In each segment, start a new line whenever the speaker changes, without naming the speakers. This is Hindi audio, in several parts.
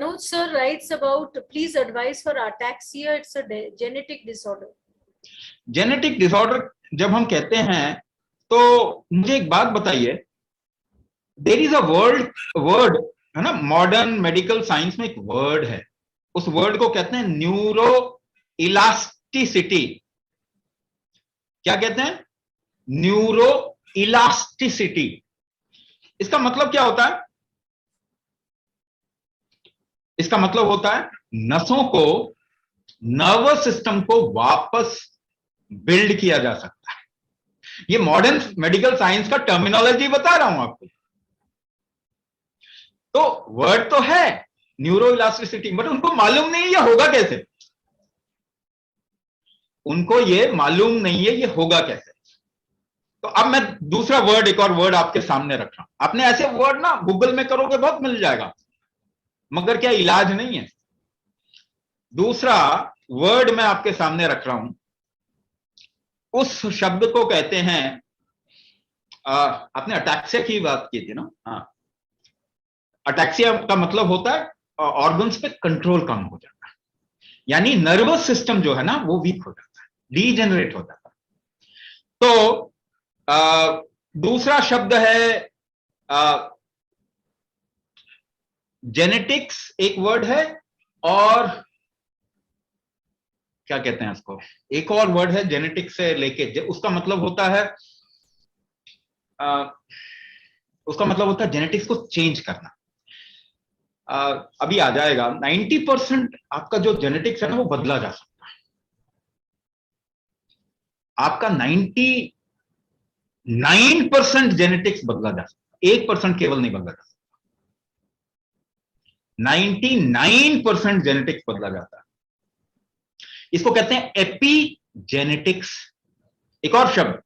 Manoj sir writes about please advise for ataxia. It's a genetic disorder.
Genetic disorder जब हम कहते हैं तो मुझे एक बात बताइए, देयर इज अ वर्ड है ना, मॉडर्न मेडिकल साइंस में एक वर्ड है, उस वर्ड को कहते हैं न्यूरो इलास्टिसिटी। क्या कहते हैं? Neuro elasticity. इसका मतलब क्या होता है? इसका मतलब होता है नसों को, नर्वस सिस्टम को वापस बिल्ड किया जा सकता है। ये मॉडर्न मेडिकल साइंस का टर्मिनोलॉजी बता रहा हूं आपको। तो वर्ड तो है न्यूरो इलास्टिसिटी, बट उनको मालूम नहीं ये होगा कैसे। उनको ये मालूम नहीं है ये होगा कैसे। तो अब मैं दूसरा वर्ड, एक और वर्ड आपके सामने रख रहा हूं। आपने ऐसे वर्ड ना गूगल में करोगे बहुत मिल जाएगा, मगर क्या इलाज नहीं है। दूसरा वर्ड मैं आपके सामने रख रहा हूं, उस शब्द को कहते हैं, आपने अटैक्सिया की बात की थी ना। हाँ, अटैक्सिया का मतलब होता है ऑर्गन्स पे कंट्रोल कम हो जाता है, यानी नर्वस सिस्टम जो है ना वो वीक हो जाता है, डीजेनरेट हो जाता है। तो दूसरा शब्द है जेनेटिक्स, एक वर्ड है, और क्या कहते हैं उसको, एक और वर्ड है जेनेटिक्स से लेके, उसका मतलब होता है जेनेटिक्स को चेंज करना। अभी आ जाएगा। 90% आपका जो जेनेटिक्स है ना वो बदला जा सकता है। आपका 99% जेनेटिक्स बदला जा सकता है, 1% केवल नहीं बदला जा सकता। 99% जेनेटिक्स बदला जाता है। इसको कहते हैं एपीजेनेटिक्स। एक और शब्द,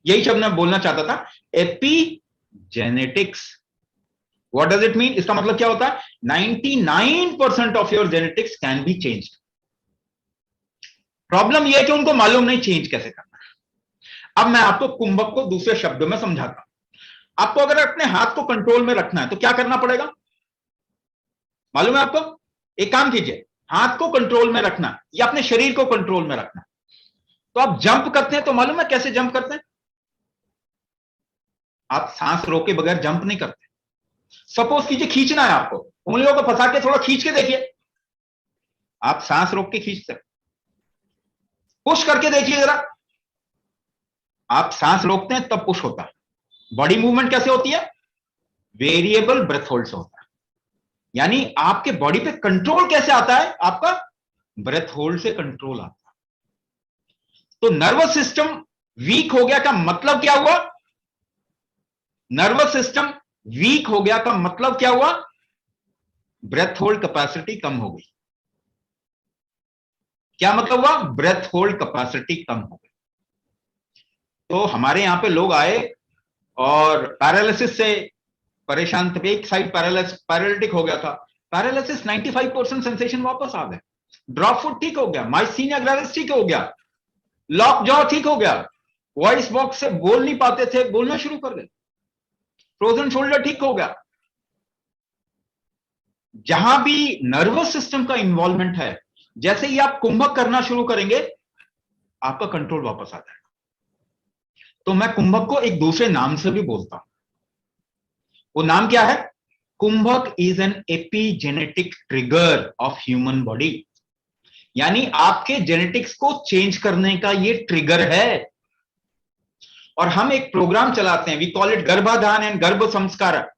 यही शब्द मैं बोलना चाहता था, epigenetics. What does it mean? इसका मतलब क्या होता है? 99% of your genetics can be change. Problem यह है कि उनको मालूम नहीं चेंज कैसे करना है। अब मैं आपको कुंभक को दूसरे शब्दों में समझाता हूं। आपको अगर अपने हाथ को कंट्रोल में रखना है तो क्या करना पड़ेगा, मालूम है आपको? एक काम कीजिए, हाथ को कंट्रोल में रखना या अपने शरीर को कंट्रोल में रखना। तो आप जंप करते हैं तो मालूम है कैसे जंप करते हैं? आप सांस रोके बगैर जंप नहीं करते। सपोज कीजिए खींचना है आपको, उंगलियों को फंसा के थोड़ा खींच के देखिए, आप सांस रोक के खींचते। पुश करके देखिए जरा, आप सांस रोकते हैं तब पुश होता है। बॉडी मूवमेंट कैसे होती है? वेरिएबल ब्रेथ होल्ड से होता है। यानी आपके बॉडी पे कंट्रोल कैसे आता है? आपका ब्रेथ होल्ड से कंट्रोल आता है। तो नर्वस सिस्टम वीक हो गया का मतलब क्या हुआ? नर्वस सिस्टम वीक हो गया का मतलब क्या हुआ? ब्रेथ होल्ड कैपेसिटी कम हो गई। क्या मतलब हुआ? ब्रेथ होल्ड कैपेसिटी कम हो गई। तो हमारे यहां पे लोग आए और पैरालिसिस से परेशान थे, एक साइड पैरालिटिक हो गया था। पैरालिसिस 95% सेंसेशन वापस आ गए, ड्रॉप फुट ठीक हो गया, माइस्थीनिया ग्रेविस ठीक हो गया, लॉक जॉ ठीक हो गया, वॉइस बॉक्स से बोल नहीं पाते थे बोलना शुरू कर गए, फ्रोजन शोल्डर ठीक हो गया। जहां भी नर्वस सिस्टम का इन्वॉल्वमेंट है, जैसे ही आप कुंभक करना शुरू करेंगे आपका कंट्रोल वापस आ जाएगा। तो मैं कुंभक को एक दूसरे नाम से भी बोलता हूं। वो नाम क्या है? Kumbhak is an epigenetic trigger of human body. यानी आपके जेनेटिक्स को चेंज करने का ये ट्रिगर है। और हम एक प्रोग्राम चलाते हैं, वी कॉल इट गर्भाधान एंड गर्भ संस्कार।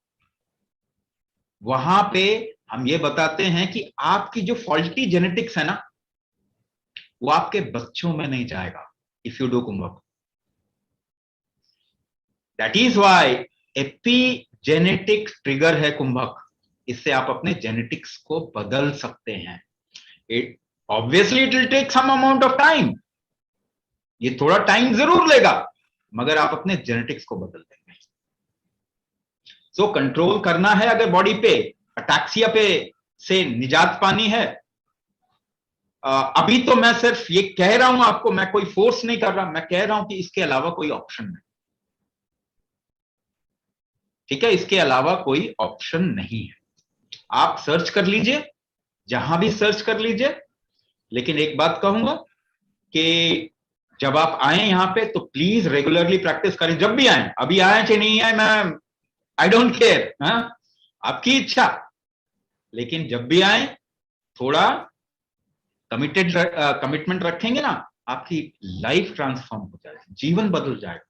वहां पे हम ये बताते हैं कि आपकी जो फॉल्टी जेनेटिक्स है ना वो आपके बच्चों में नहीं जाएगा if you do kumbhak. That is why epigenetic trigger है कुंभक। इससे आप अपने जेनेटिक्स को बदल सकते हैं। It obviously it will take some amount of time, ये थोड़ा टाइम जरूर लेगा, मगर आप अपने जेनेटिक्स को बदल देंगे। सो कंट्रोल करना है अगर बॉडी पे, अटैक्सिया पे से निजात पानी है। अभी तो मैं सिर्फ ये कह रहा हूं आपको, मैं कोई फोर्स नहीं कर रहा, मैं कह रहा हूं कि इसके अलावा कोई ऑप्शन नहीं। ठीक है, इसके अलावा कोई ऑप्शन नहीं है। आप सर्च कर लीजिए, जहां भी सर्च कर लीजिए। लेकिन एक बात कहूंगा कि जब आप आए यहां पे तो प्लीज रेगुलरली प्रैक्टिस करें, जब भी आए, अभी आए चाहे नहीं आए, मैं आई डोंट केयर, आपकी इच्छा, लेकिन जब भी आए थोड़ा कमिटमेंट रखेंगे ना, आपकी लाइफ ट्रांसफॉर्म हो जाएगी, जीवन बदल जाएगा।